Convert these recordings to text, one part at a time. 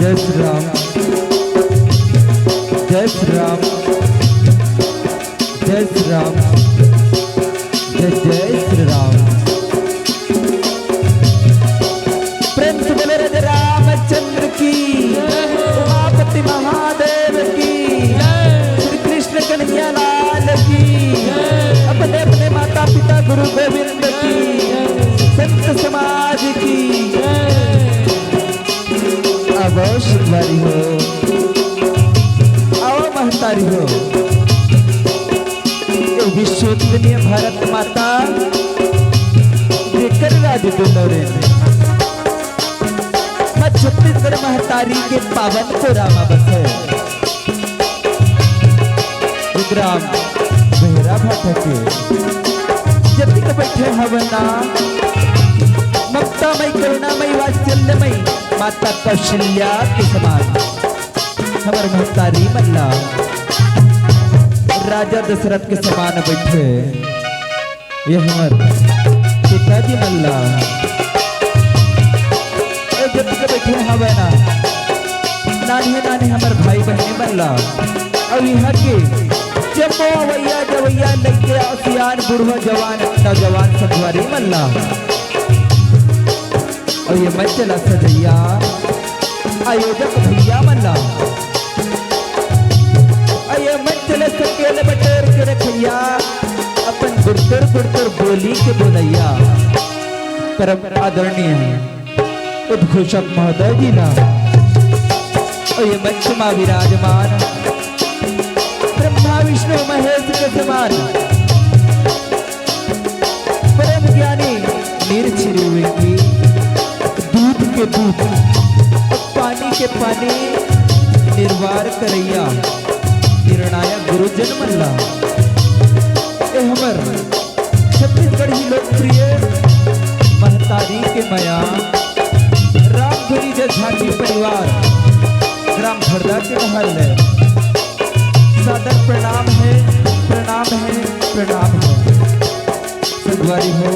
जय श्री राम, जय श्री राम, जय श्री राम, जय जय श्री राम। प्रेम से बोले राजा रामचंद्र की, उमापति महादेव की, श्री कृष्ण कन्हैया लाल की, अपने अपने माता पिता गुरु गोविंद की, संत समाज की अवश्यवारी हो, आओ महतारी हो। ये विश्वोत्तरीय भारत माता जेकर राज दुलौरे मैं छत्तीसगढ़ महतारी के पावन को रामा बसे ग्राम बेहरा भाटे जब तक बैठे हवना ममतामयी करुणामयी वात्सल्यमयी माता कौशल्या के समान हमार महतारी मल्ला राजा दशरथ के समान बैठे ये हमार पिताजी मल्ला जब तक बैठे हवे ना नानी नानी हमार भाई बहने मल्ला और यहाँ के जम्मो अवैया जवैया लड़के सियान बुढ़वा जवान नौजवान संगवारी मल्ला और ये मंचला सजैया आयोजक भैया मल्ला और ये मंचल सकेल बटेर के रखैया अपन गुड़तर गुड़तर बोली के बोलैया परम आदरणीय उद्घोषक महोदय जी ना और ये मंच में विराजमान ब्रह्मा विष्णु महेश के समान परम ज्ञानी नीर छिरी हुई की दूध के दूध पानी के पानी निर्वार करैया निर्णायक गुरुजन मल्ला ए हमर छत्तीसगढ़ ही लोकप्रिय महतारी के माया रामधुनी झांकी परिवार ग्राम भरदा के महल है सादर प्रणाम है, प्रणाम है, प्रणाम है। संगवारी हो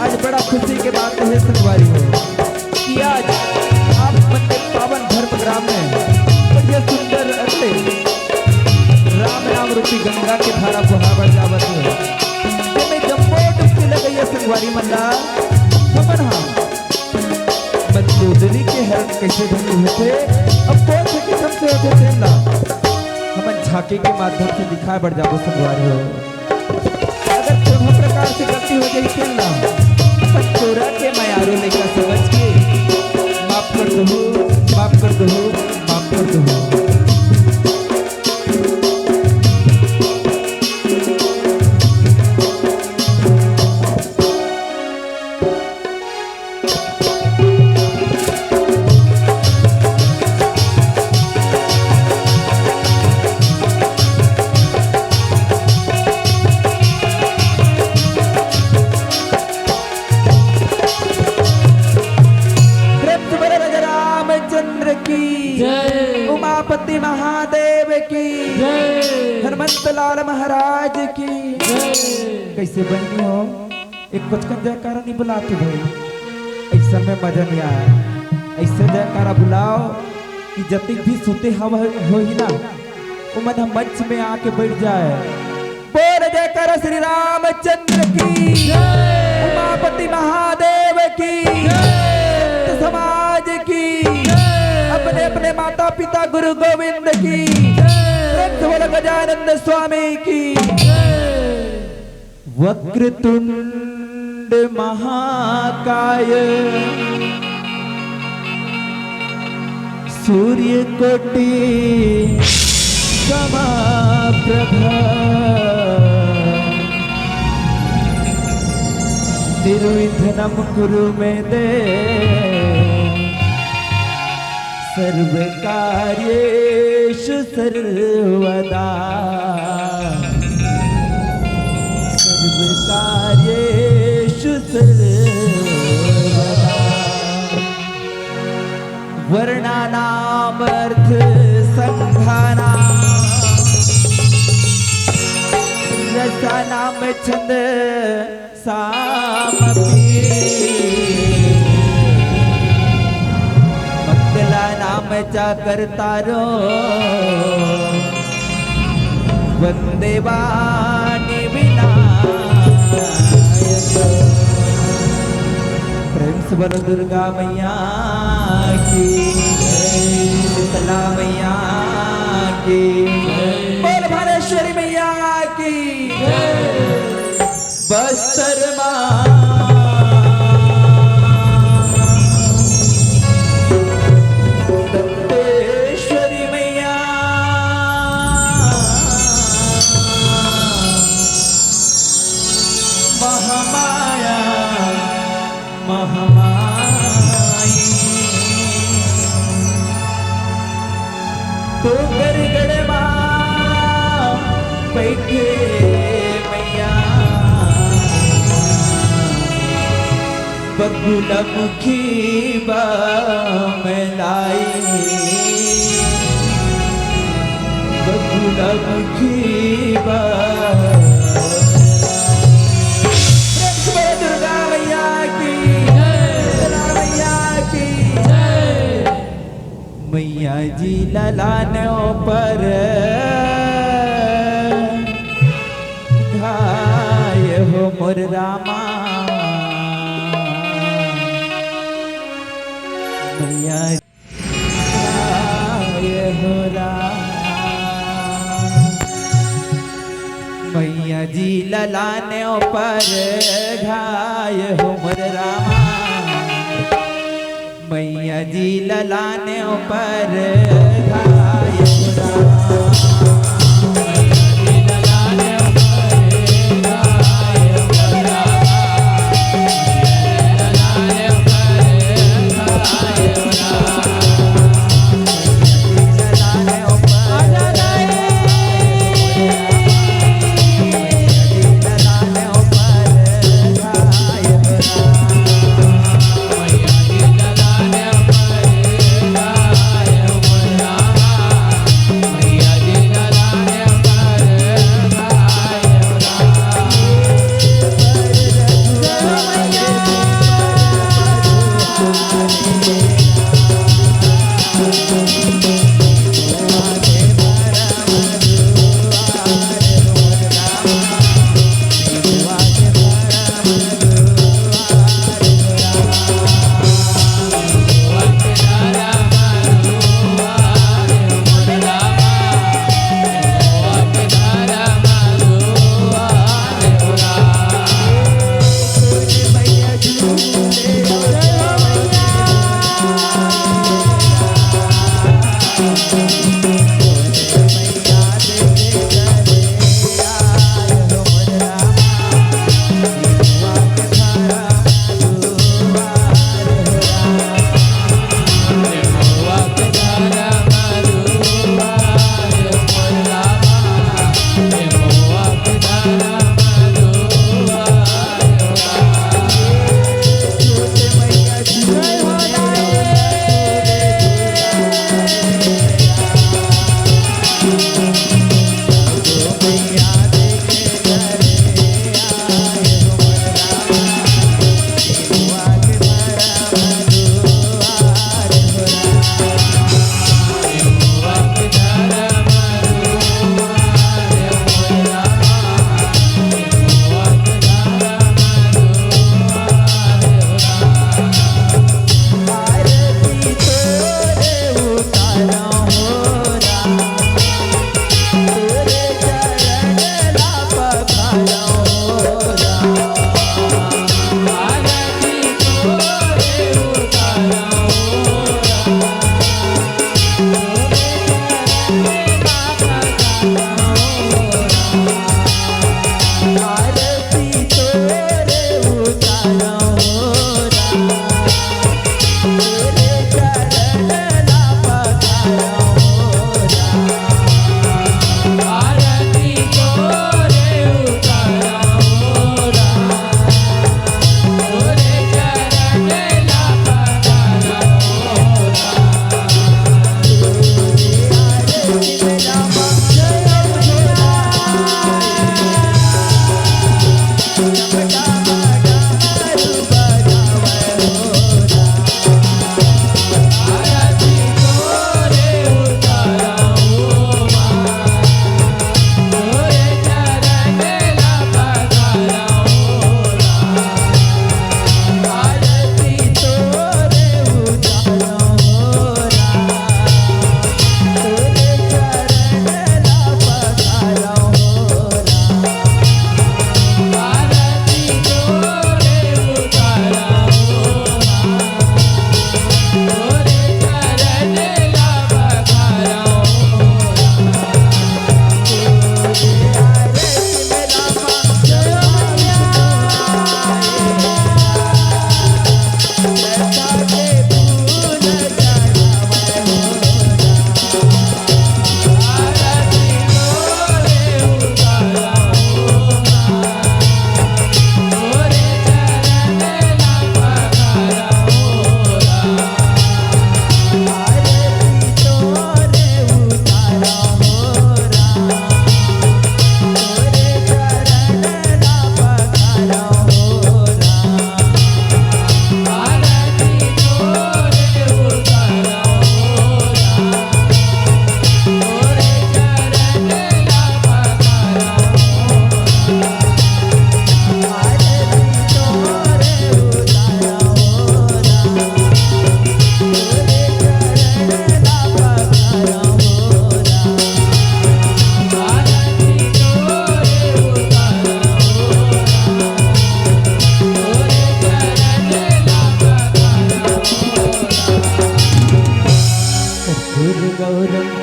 आज बड़ा खुशी के बात है संगवारी हो कि आज आप अपने पावन धर्म ग्राम में बड़े सुंदर अगले राम नाम रूपी गंगा के धारा बहावर जावत है जिसमें जम्बो डुबकी लग गई है संगवारी मल्ला खबर हाँ मंदोदरी के हरण कैसे ढंग होते अब कौन से किस्म से होते थे ना हम झांकी के माध्यम से दिखाए बढ़ जाओ संगवारी हो अगर दोनों प्रकार से गलती हो गई थे ना चोरा के मयारो लेकर समझ के माफ कर दो, माफ कर दो, माफ कर दो। उमापति महादेव की हनुमंत लाल महाराज की कैसे बनी हो एक बचकन जयकारा नहीं बुलाते भाई ऐसा में मजा नहीं आया ऐसे जयकारा बुलाओ कि जब तक भी सोते हवा हो ही ना वो मन हम मंच में आके बैठ जाए बोल जयकारा श्री रामचंद्र की उमापति महादेव की समाज की अपने अपने माता पिता गुरु गोविंद की गजानंद स्वामी की वक्रतुंड महाकाय सूर्य कोटि समप्रभा निर्विघ्नं कुरु मे देव सर्वकार्येषु सर्वदा सर्वकार्येषु सर्वदा वर्णानामर्थ संघानां रसानां छंद सामपि मंगलानां नाम चाकर तारो वंदे वाणी विनायक। प्रेम से बोलो दुर्गा मैया की, शीतला मैया की, बोल भानेश्वरी मैया की, बस्तर माँ महामाया महामाई तो गरगड़ पैके मैया बगुला मुखी मलाई बगुला मुखी मैया जी ललानों पर घाय हो मोर रामा। मैया घाय हो राम। मैया जी ललानों पर घाय हो मोर रामा। मैया जी ललाने पर घाय हो राम।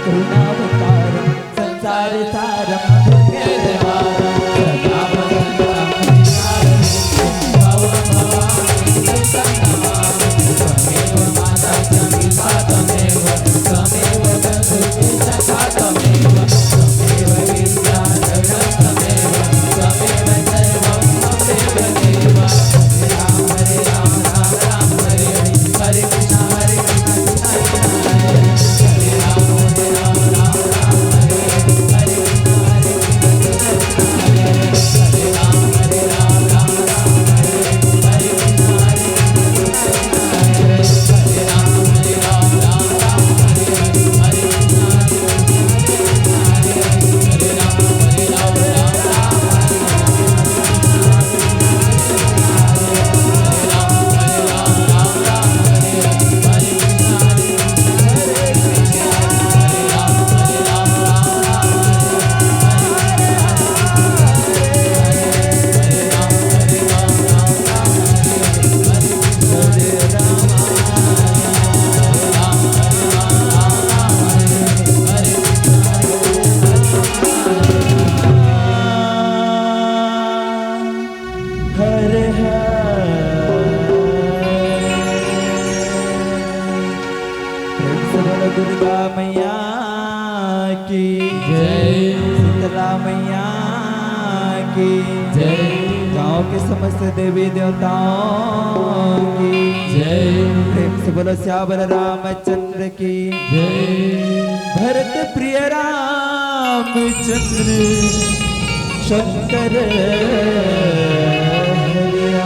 करुणावतारम संसार सारम पुण्यदेवारम सदा वसंतम हरियारं भवं भवामि तं नमामि त्वमेव माता च पिता त्वमेव त्वमेव बन्धुः सखा त्वमेव त्वमेव विद्याधरं त्वमेव त्वमेव सर्वं त्वमेव देव हरे राम राम राम हरे हरे हरे कृष्ण कृष्ण हरे हरे हरे राम राम हरे हरे हरे कृष्ण हरे राम राम राम हरे हरे कृष्ण हरे राम राम राम हरे हरे हरे कृष्ण हरे राम दुर्गा मैया की जय, शीतला मैया की जय, गांव के समस्त देवी देवताओं की जय, प्रेम से बोलो श्याम रामचंद्र की जय, भरत प्रिय रामचंद्र शंकर हरिया।